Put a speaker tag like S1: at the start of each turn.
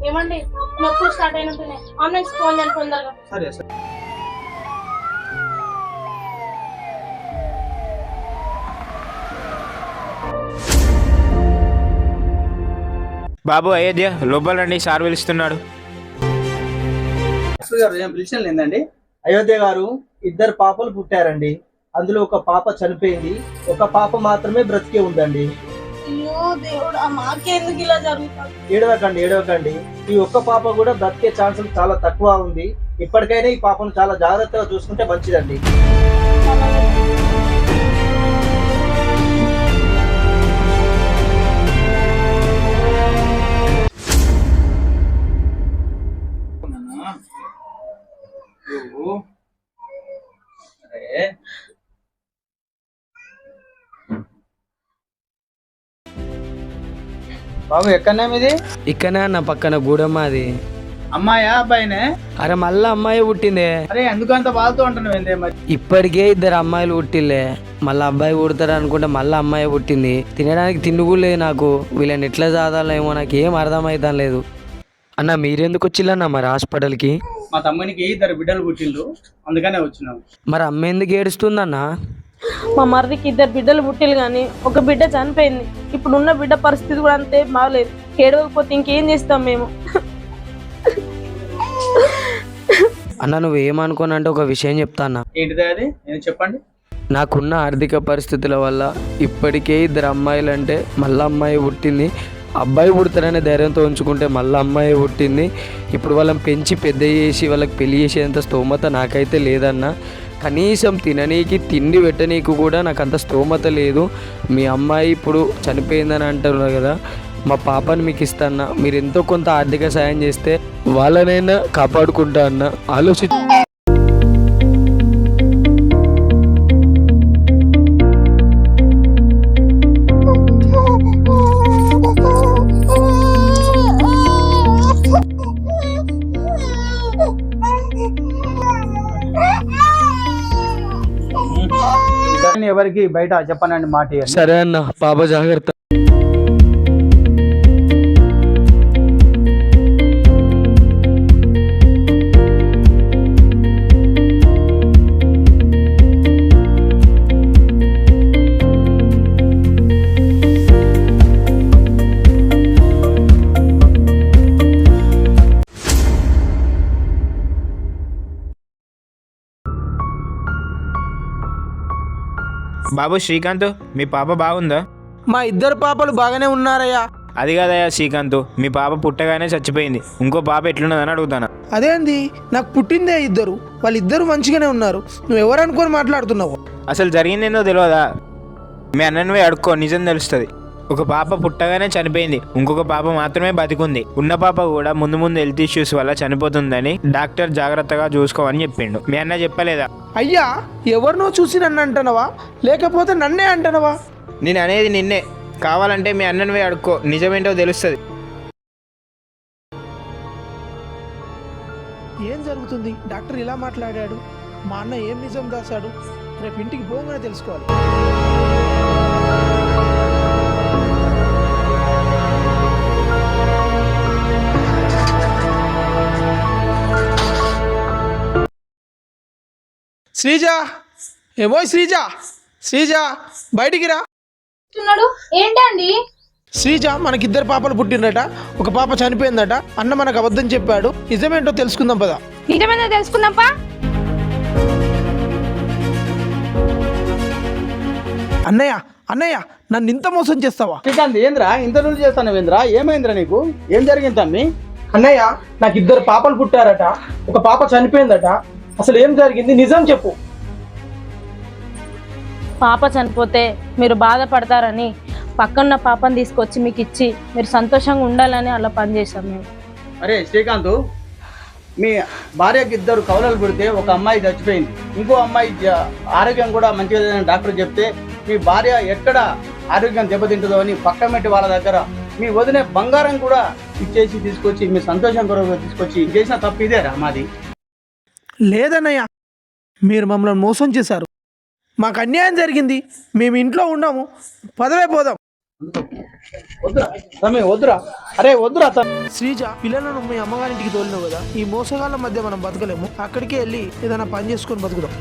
S1: ఏమండి నొప్పులు start అయినట్టున్నాయి, ambulance phone చేయండి తొందరగా.
S2: సరే సరే.
S3: బాబు అయోధ్య లోపల రండి, సార్ పిలుస్తున్నాడు.
S2: గారు ఏం పిలిచిన లేదండి. అయోధ్య గారు, 2 పాపలు పుట్టారండి. అందులో ఒక పాప చనిపోయింది, ఒక పాప మాత్రమే బ్రతికే ఉందండి.
S1: అయ్యో దేవుడా, మాకెందుకు ఇలా జరుగుతుంది?
S2: ఏడవకండి. ఈ ఒక్క పాప కూడా బ్రతికే ఛాన్స్ చాలా తక్కువ ఉంది. ఇప్పటికైనా ఈ పాపను చాలా జాగ్రత్తగా చూసుకుంటే మంచిదండి. బాబు ఎక్కడనే మీది?
S4: ఇక్కడనే అన్న, పక్కన గూడమ్మ. అది
S2: అమ్మాయా అబ్బాయినే?
S4: అరే మళ్ళా అమ్మాయి పుట్టిందే.
S2: అరే ఎందుకంత బాధతో ఉంటున్నావు ఏందే మరి?
S4: ఇప్పటికే 2 అమ్మాయిలు పుట్టిల్లే, మళ్ళీ అబ్బాయి పుడతాడు అనుకుంటే మళ్ళీ అమ్మాయి పుట్టింది. తినడానికి తిండి కూడా లేదు నాకు. వీళ్ళని ఎట్లా చదవాలేమో నాకు ఏం అర్థమవుతాం లేదు. అన్న మీరెందుకు వచ్చిల్లన్న మరి హాస్పిటల్కి?
S2: మా తమ్మునికి 2 బిడ్డలు పుట్టిండు, అందుకనే వచ్చినాం.
S4: మరి అమ్మ ఎందుకు ఏడుస్తుందన్న?
S1: మా మరిదికి 2 బిడ్డలు పుట్టిలు కానీ ఒక బిడ్డ చనిపోయింది. ఇప్పుడున్న బిడ్డ పరిస్థితి కూడా అంతే బాగలేదు. ఏడవకపోతే ఇంకేం చేస్తాం మేము?
S4: అన్న నువ్వేమనుకోనంటే ఒక విషయం చెప్తా అన్న.
S2: ఏంటిదే అది? నేను చెప్పండి.
S4: నాకున్న ఆర్థిక పరిస్థితుల వల్ల ఇప్పటికే 2 అమ్మాయిలు అంటే మళ్ళీ అమ్మాయి పుట్టింది. అబ్బాయి పుడతారనే ధైర్యంతో ఉంచుకుంటే మళ్ళీ అమ్మాయి పుట్టింది. ఇప్పుడు వాళ్ళని పెంచి పెద్ద చేసి వాళ్ళకి పెళ్లి చేసేంత స్తోమత నాకైతే లేదన్న. కనీసం తిననీకి తిండి పెట్టనీకి కూడా నాకు అంత స్తోమత లేదు. మీ అమ్మాయి ఇప్పుడు చనిపోయిందని అంటున్నారు కదా, మా పాపని మీకు ఇస్తాన్న. మీరు ఎంతో కొంత ఆర్థిక సాయం చేస్తే వాళ్ళనైనా కాపాడుకుంటా అన్న. ఆలోచించి
S2: ఎవరికి బయట చెప్పనండి మాట.
S4: సరే అన్న, పాప జాగ్రత్త.
S3: బాబు శ్రీకాంత్, మీ పాప బాగుందా?
S5: మా 2 పాపలు బాగానే ఉన్నారయ్యా.
S3: అది కాదయ్యా శ్రీకాంత్, మీ పాప పుట్టగానే చచ్చిపోయింది. ఇంకో పాప ఎట్లున్నదని అడుగుతాను.
S5: అదేంది, నాకు పుట్టిందే 2, వాళ్ళిద్దరు మంచిగానే ఉన్నారు. నువ్వు ఎవరు అనుకొని మాట్లాడుతున్నావు?
S3: అసలు జరిగిందేందో తెలియదా? మీ అన్నని అడుక్కో, నిజం తెలుస్తుంది. ఒక పాప పుట్టగానే చనిపోయింది, ఇంకొక పాప మాత్రమే బతికుంది. ఉన్న పాప కూడా ముందు ముందు హెల్త్ ఇష్యూస్ వల్ల చనిపోతుందని డాక్టర్ జాగ్రత్తగా చూసుకోమని చెప్పిండు. మీ అన్న చెప్పలేదా?
S5: అయ్యా, ఎవరినో చూసి నన్ను అంటున్నావా, లేకపోతే నన్నే అంటున్నావా?
S3: నేను అనేది నిన్నే. కావాలంటే మీ అన్నని అడుక్కో, నిజమేంటో తెలుస్తుంది.
S5: ఏం జరుగుతుంది? డాక్టర్ ఇలా మాట్లాడాడు, మా అన్న ఏం నిజం దాశాడు? రేపు ఇంటికి పోగానే తెలుసుకోవాలి. శ్రీజ, ఏమో శ్రీజ బయటికి రా.
S1: ఏంటండి?
S5: శ్రీజ, మనకి 2 పాపలు పుట్టిందట, ఒక పాప చనిపోయిందట. అన్న మనకు అబద్ధం చెప్పాడు. నిజమేంటో తెలుసుకుందాం పదా.
S1: నిజమేంటో తెలుసుకుందాంపా.
S5: అన్నయ్య నన్ను ఇంత మోసం చేస్తావా?
S2: శ్రీకాంత్, ఏంద్రా ఇంత రోజు చేస్తాను? ఏంద్రా, ఏమైందిరా నీకు? ఏం జరిగింది తమ్మి?
S5: అన్నయ్య, నాకు 2 పాపలు పుట్టారట, ఒక పాప చనిపోయిందట. అసలు ఏం జరిగింది? నిజం చెప్పు.
S1: పాప చనిపోతే మీరు బాధపడతారని పక్కన్న పాపను తీసుకొచ్చి మీకు ఇచ్చి మీరు సంతోషంగా ఉండాలని అలా పనిచేసాం మేము.
S2: అరే శ్రీకాంత్, మీ భార్యకి 2 కవలలు పుడితే ఒక అమ్మాయి చచ్చిపోయింది, ఇంకో అమ్మాయి ఆరోగ్యం కూడా మంచిగా లేదని డాక్టర్ చెప్తే మీ భార్య ఎక్కడ ఆరోగ్యం దెబ్బతింటుందో అని పక్కమెట్టి వాళ్ళ దగ్గర మీ వదిలే బంగారం కూడా ఇచ్చేసి తీసుకొచ్చి మీ సంతోషం కొరకు తీసుకొచ్చి చేసిన తప్పు ఇదేరా మాది?
S5: లేదన్నయ్య, మీరు మమ్మల్ని మోసం చేశారు. మాకు అన్యాయం జరిగింది. మేము ఇంట్లో ఉన్నాము, పదవే పోదాం.
S2: వద్దురా తమ్మి, వద్దురా. అరే వద్దురా తమ్మి.
S5: శ్రీజ, పిల్లలను మీ అమ్మగారింటికి తోలినావు కదా, ఈ మోసగాళ్ళ మధ్య మనం బతకలేము, అక్కడికే వెళ్ళి ఏదైనా పని చేసుకొని బతుకుదాం.